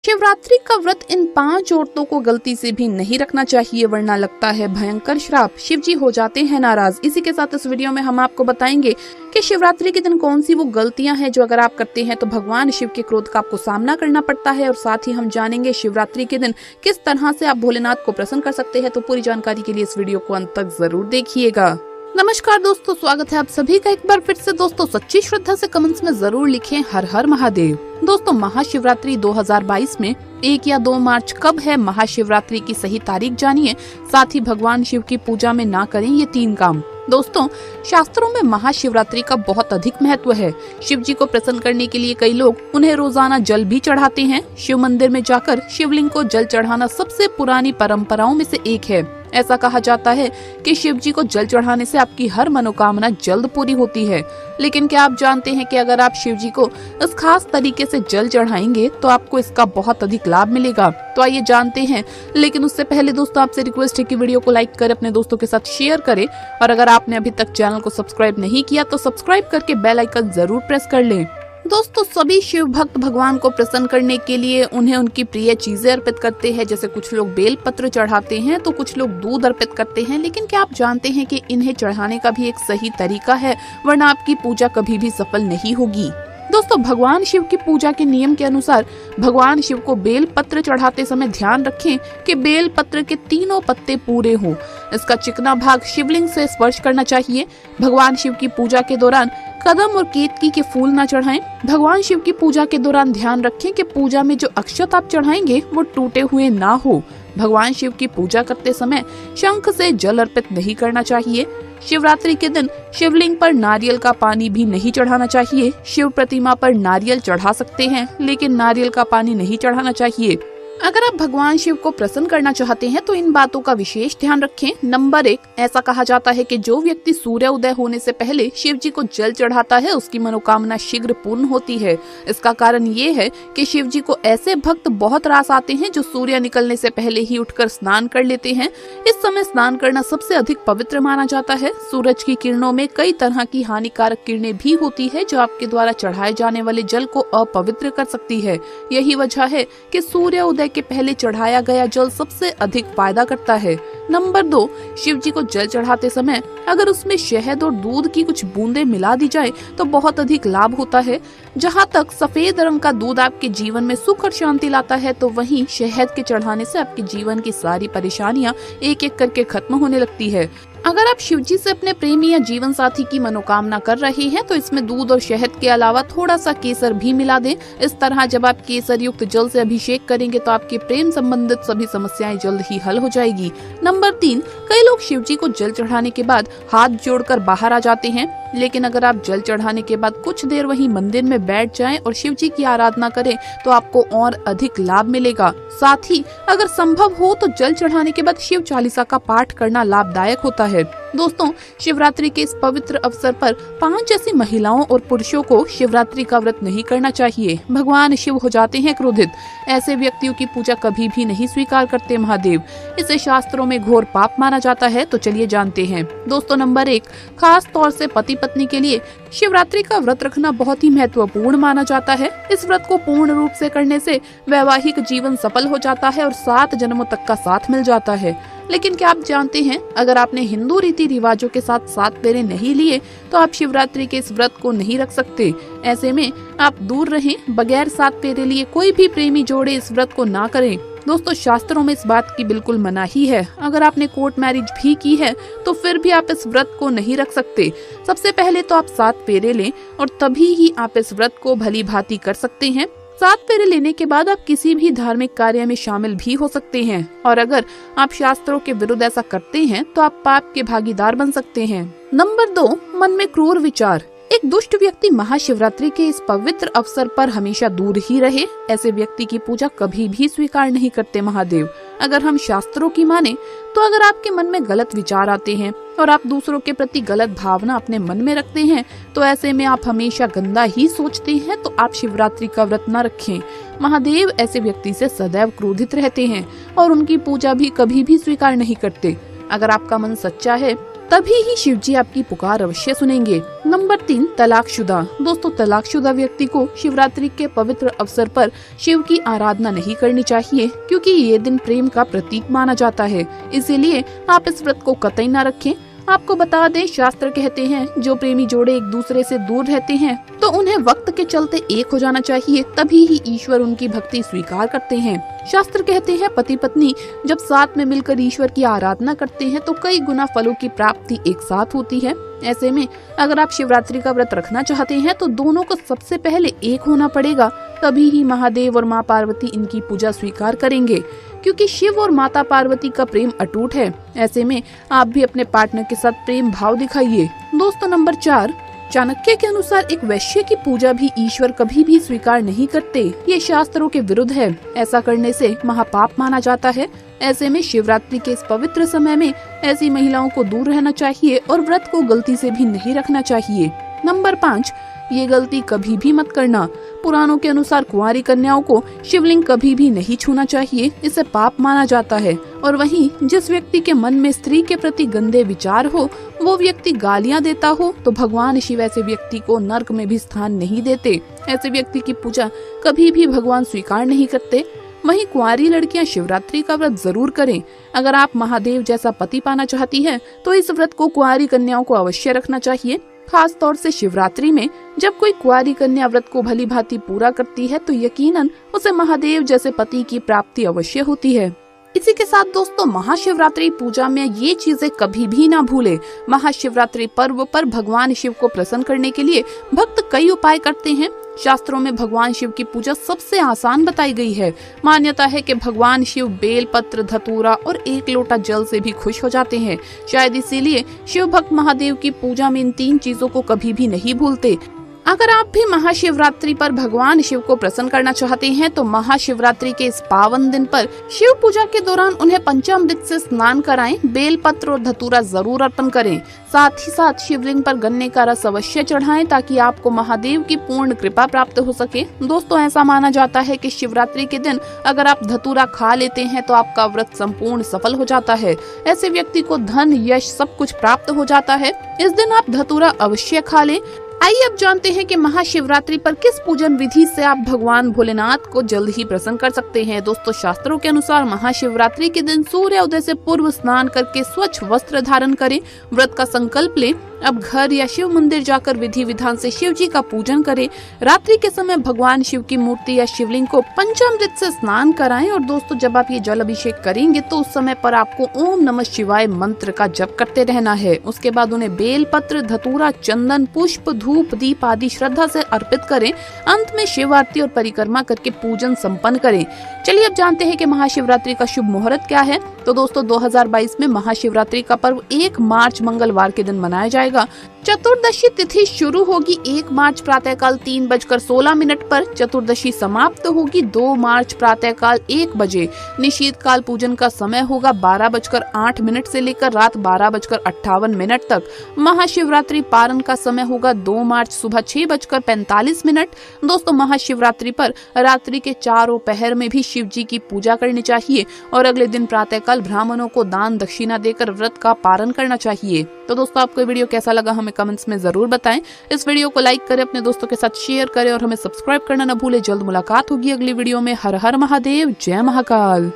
शिवरात्रि का व्रत इन 5 औरतों को गलती से भी नहीं रखना चाहिए, वरना लगता है भयंकर श्राप। शिव जी हो जाते हैं नाराज। इसी के साथ इस वीडियो में हम आपको बताएंगे कि शिवरात्रि के दिन कौन सी वो गलतियां हैं जो अगर आप करते हैं तो भगवान शिव के क्रोध का आपको सामना करना पड़ता है। और साथ ही हम जानेंगे शिवरात्रि के दिन किस तरह से आप भोलेनाथ को प्रसन्न कर सकते हैं। तो पूरी जानकारी के लिए इस वीडियो को अंत तक जरूर देखिएगा। नमस्कार दोस्तों, स्वागत है आप सभी का एक बार फिर से। दोस्तों सच्ची श्रद्धा से कमेंट्स में जरूर लिखें हर हर महादेव। दोस्तों महाशिवरात्रि 2022 में 1 या 2 मार्च कब है, महाशिवरात्रि की सही तारीख जानिए। साथ ही भगवान शिव की पूजा में ना करें ये 3 काम। दोस्तों शास्त्रों में महाशिवरात्रि का बहुत अधिक महत्व है। शिव जी को प्रसन्न करने के लिए कई लोग उन्हें रोजाना जल भी चढ़ाते हैं। शिव मंदिर में जाकर शिवलिंग को जल चढ़ाना सबसे पुरानी परंपराओं में से एक है। ऐसा कहा जाता है कि शिव जी को जल चढ़ाने से आपकी हर मनोकामना जल्द पूरी होती है। लेकिन क्या आप जानते हैं कि अगर आप शिव जी को इस खास तरीके से जल चढ़ाएंगे तो आपको इसका बहुत अधिक लाभ मिलेगा। तो आइए जानते हैं। लेकिन उससे पहले दोस्तों आपसे रिक्वेस्ट है कि वीडियो को लाइक कर अपने दोस्तों के साथ शेयर करें। और अगर आपने अभी तक चैनल को सब्सक्राइब नहीं किया तो सब्सक्राइब करके बेल आइकन जरूर प्रेस कर लें। दोस्तों सभी शिव भक्त भगवान को प्रसन्न करने के लिए उन्हें उनकी प्रिय चीजें अर्पित करते हैं। जैसे कुछ लोग बेल पत्र चढ़ाते हैं तो कुछ लोग दूध अर्पित करते हैं। लेकिन क्या आप जानते हैं कि इन्हें चढ़ाने का भी एक सही तरीका है, वरना आपकी पूजा कभी भी सफल नहीं होगी। दोस्तों भगवान शिव की पूजा के नियम के अनुसार भगवान शिव को बेल पत्र चढ़ाते समय ध्यान रखें कि बेल पत्र के तीनों पत्ते पूरे हों। इसका चिकना भाग शिवलिंग से स्पर्श करना चाहिए। भगवान शिव की पूजा के दौरान कदम और केतकी के फूल न चढ़ाएं। भगवान शिव की पूजा के दौरान ध्यान रखें कि पूजा में जो अक्षत आप चढ़ाएंगे वो टूटे हुए ना हो। भगवान शिव की पूजा करते समय शंख से जल अर्पित नहीं करना चाहिए। शिवरात्रि के दिन शिवलिंग पर नारियल का पानी भी नहीं चढ़ाना चाहिए। शिव प्रतिमा पर नारियल चढ़ा सकते हैं, लेकिन नारियल का पानी नहीं चढ़ाना चाहिए। अगर आप भगवान शिव को प्रसन्न करना चाहते हैं तो इन बातों का विशेष ध्यान रखें। नंबर 1, ऐसा कहा जाता है कि जो व्यक्ति सूर्य उदय होने से पहले शिव जी को जल चढ़ाता है उसकी मनोकामना शीघ्र पूर्ण होती है। इसका कारण ये है कि शिव जी को ऐसे भक्त बहुत रास आते हैं जो सूर्य निकलने से पहले ही उठकर स्नान कर लेते हैं। इस समय स्नान करना सबसे अधिक पवित्र माना जाता है। सूरज की किरणों में कई तरह की हानिकारक किरणें भी होती है जो आपके द्वारा चढ़ाए जाने वाले जल को अपवित्र कर सकती है। यही वजह है कि सूर्य उदय के पहले चढ़ाया गया जल सबसे अधिक फायदा करता है। नंबर 2, शिव जी को जल चढ़ाते समय अगर उसमें शहद और दूध की कुछ बूंदें मिला दी जाए तो बहुत अधिक लाभ होता है। जहाँ तक सफेद रंग का दूध आपके जीवन में सुख और शांति लाता है, तो वहीं शहद के चढ़ाने से आपके जीवन की सारी परेशानियां एक एक करके खत्म होने लगती है। अगर आप शिव जी से अपने प्रेमी या जीवन साथी की मनोकामना कर रहे हैं तो इसमें दूध और शहद के अलावा थोड़ा सा केसर भी मिला दें। इस तरह जब आप केसर युक्त जल से अभिषेक करेंगे तो आपके प्रेम संबंधित सभी समस्याएं जल्द ही हल हो जाएगी। नंबर 3, कई लोग शिव जी को जल चढ़ाने के बाद हाथ जोड़कर बाहर आ जाते हैं। लेकिन अगर आप जल चढ़ाने के बाद कुछ देर वहीं मंदिर में बैठ जाएं और शिव जी की आराधना करें तो आपको और अधिक लाभ मिलेगा। साथ ही अगर संभव हो तो जल चढ़ाने के बाद शिव चालीसा का पाठ करना लाभदायक होता है। दोस्तों शिवरात्रि के इस पवित्र अवसर पर 5 ऐसी महिलाओं और पुरुषों को शिवरात्रि का व्रत नहीं करना चाहिए। भगवान शिव हो जाते हैं क्रोधित। ऐसे व्यक्तियों की पूजा कभी भी नहीं स्वीकार करते महादेव। इसे शास्त्रों में घोर पाप माना जाता है। तो चलिए जानते हैं। दोस्तों नंबर 1, खास तौर से पति पत्नी के लिए शिवरात्रि का व्रत रखना बहुत ही महत्वपूर्ण माना जाता है। इस व्रत को पूर्ण रूप से करने से वैवाहिक जीवन सफल हो जाता है और 7 जन्मों तक का साथ मिल जाता है। लेकिन क्या आप जानते हैं अगर आपने हिंदू रीति रिवाजों के साथ 7 फेरे नहीं लिए तो आप शिवरात्रि के इस व्रत को नहीं रख सकते। ऐसे में आप दूर रहें। बगैर 7 फेरे लिए कोई भी प्रेमी जोड़े इस व्रत को ना करें। दोस्तों शास्त्रों में इस बात की बिल्कुल मनाही है। अगर आपने कोर्ट मैरिज भी की है तो फिर भी आप इस व्रत को नहीं रख सकते। सबसे पहले तो आप 7 फेरे लें और तभी ही आप इस व्रत को भली भांति कर सकते हैं। 7 फेरे लेने के बाद आप किसी भी धार्मिक कार्य में शामिल भी हो सकते हैं। और अगर आप शास्त्रों के विरुद्ध ऐसा करते हैं तो आप पाप के भागीदार बन सकते हैं। नंबर 2, मन में क्रूर विचार। एक दुष्ट व्यक्ति महाशिवरात्रि के इस पवित्र अवसर पर हमेशा दूर ही रहे। ऐसे व्यक्ति की पूजा कभी भी स्वीकार नहीं करते महादेव। अगर हम शास्त्रों की माने तो अगर आपके मन में गलत विचार आते हैं और आप दूसरों के प्रति गलत भावना अपने मन में रखते हैं तो ऐसे में आप हमेशा गंदा ही सोचते हैं, तो आप शिवरात्रि का व्रत न रखें। महादेव ऐसे व्यक्ति से सदैव क्रोधित रहते हैं और उनकी पूजा भी कभी भी स्वीकार नहीं करते। अगर आपका मन सच्चा है तभी ही शिव जी आपकी पुकार अवश्य सुनेंगे। नंबर 3, तलाकशुदा। दोस्तों, तलाकशुदा व्यक्ति को शिवरात्रि के पवित्र अवसर पर शिव की आराधना नहीं करनी चाहिए, क्योंकि ये दिन प्रेम का प्रतीक माना जाता है। इसीलिए आप इस व्रत को कतई न रखें। आपको बता दें, शास्त्र कहते हैं जो प्रेमी जोड़े एक दूसरे से दूर रहते हैं तो उन्हें वक्त के चलते एक हो जाना चाहिए, तभी ही ईश्वर उनकी भक्ति स्वीकार करते हैं। शास्त्र कहते हैं पति पत्नी जब साथ में मिलकर ईश्वर की आराधना करते हैं तो कई गुना फलों की प्राप्ति एक साथ होती है। ऐसे में अगर आप शिवरात्रि का व्रत रखना चाहते हैं तो दोनों को सबसे पहले एक होना पड़ेगा, तभी ही महादेव और माँ पार्वती इनकी पूजा स्वीकार करेंगे, क्योंकि शिव और माता पार्वती का प्रेम अटूट है। ऐसे में आप भी अपने पार्टनर के साथ प्रेम भाव दिखाइए। दोस्तों, नंबर 4, चाणक्य के अनुसार एक वैश्य की पूजा भी ईश्वर कभी भी स्वीकार नहीं करते। ये शास्त्रों के विरुद्ध है। ऐसा करने से महापाप माना जाता है। ऐसे में शिवरात्रि के इस पवित्र समय में ऐसी महिलाओं को दूर रहना चाहिए और व्रत को गलती से भी नहीं रखना चाहिए। नंबर 5, ये गलती कभी भी मत करना। पुराणों के अनुसार कुंवारी कन्याओं को शिवलिंग कभी भी नहीं छूना चाहिए, इसे पाप माना जाता है। और वहीं जिस व्यक्ति के मन में स्त्री के प्रति गंदे विचार हो, वो व्यक्ति गालियां देता हो, तो भगवान शिव ऐसे व्यक्ति को नर्क में भी स्थान नहीं देते। ऐसे व्यक्ति की पूजा कभी भी भगवान स्वीकार नहीं करते। वहीं कुंवारी लड़कियां शिवरात्रि का व्रत जरूर करें। अगर आप महादेव जैसा पति पाना चाहती हैं, तो इस व्रत को कुंवारी कन्याओं को अवश्य रखना चाहिए। खास तौर से शिवरात्रि में जब कोई कुंवारी कन्या व्रत को भली भांति पूरा करती है तो यकीनन उसे महादेव जैसे पति की प्राप्ति अवश्य होती है। इसी के साथ दोस्तों, महाशिवरात्रि पूजा में ये चीजें कभी भी ना भूले। महाशिवरात्रि पर्व पर भगवान शिव को प्रसन्न करने के लिए भक्त कई उपाय करते हैं। शास्त्रों में भगवान शिव की पूजा सबसे आसान बताई गई है। मान्यता है कि भगवान शिव बेल पत्र, धतूरा और 1 लोटा जल से भी खुश हो जाते हैं। शायद इसीलिए शिव भक्त महादेव की पूजा में इन 3 चीजों को कभी भी नहीं भूलते। अगर आप भी महाशिवरात्रि पर भगवान शिव को प्रसन्न करना चाहते हैं तो महाशिवरात्रि के इस पावन दिन पर शिव पूजा के दौरान उन्हें पंचामृत से स्नान कराएं, बेल पत्र और धतूरा जरूर अर्पण करें। साथ ही साथ शिवलिंग पर गन्ने का रस अवश्य चढ़ाएं, ताकि आपको महादेव की पूर्ण कृपा प्राप्त हो सके। दोस्तों, ऐसा माना जाता है कि शिवरात्रि के दिन अगर आप धतूरा खा लेते हैं तो आपका व्रत संपूर्ण सफल हो जाता है। ऐसे व्यक्ति को धन, यश सब कुछ प्राप्त हो जाता है। इस दिन आप धतूरा अवश्य खा लें। आइए अब जानते हैं कि महाशिवरात्रि पर किस पूजन विधि से आप भगवान भोलेनाथ को जल्द ही प्रसन्न कर सकते हैं। दोस्तों, शास्त्रों के अनुसार महाशिवरात्रि के दिन सूर्योदय से पूर्व स्नान करके स्वच्छ वस्त्र धारण करें, व्रत का संकल्प लें। अब घर या शिव मंदिर जाकर विधि विधान से शिव जी का पूजन करें। रात्रि के समय भगवान शिव की मूर्ति या शिवलिंग को पंचामृत से स्नान कराएं। और दोस्तों, जब आप ये जल अभिषेक करेंगे तो उस समय पर आपको ओम नमः शिवाय मंत्र का जप करते रहना है। उसके बाद उन्हें बेल पत्र, धतूरा, चंदन, पुष्प, धूप, दीप आदि श्रद्धा से अर्पित करें। अंत में शिव आरती और परिक्रमा करके पूजन संपन्न करें। चलिए अब जानते हैं कि महाशिवरात्रि का शुभ मुहूर्त क्या है। तो दोस्तों, 2022 में महाशिवरात्रि का पर्व 1 मार्च मंगलवार के दिन मनाया जाएगा। चतुर्दशी तिथि शुरू होगी 1 मार्च प्रातःकाल 3:16 पर। चतुर्दशी समाप्त होगी 2 मार्च प्रातःकाल 1 बजे। निशीत काल पूजन का समय होगा 12:08 से लेकर रात 12:58 तक। महाशिवरात्रि पारण का समय होगा 2 मार्च सुबह 6:45। दोस्तों, महाशिवरात्रि पर रात्रि के चारों पहर में भी शिव जी की पूजा करनी चाहिए और अगले दिन प्रातःकाल ब्राह्मणों को दान दक्षिणा देकर व्रत का पारण करना चाहिए। तो दोस्तों, आपको वीडियो कैसा लगा हमें कमेंट्स में जरूर बताएं। इस वीडियो को लाइक करें, अपने दोस्तों के साथ शेयर करें और हमें सब्सक्राइब करना न भूलें। जल्द मुलाकात होगी अगली वीडियो में। हर हर महादेव, जय महाकाल।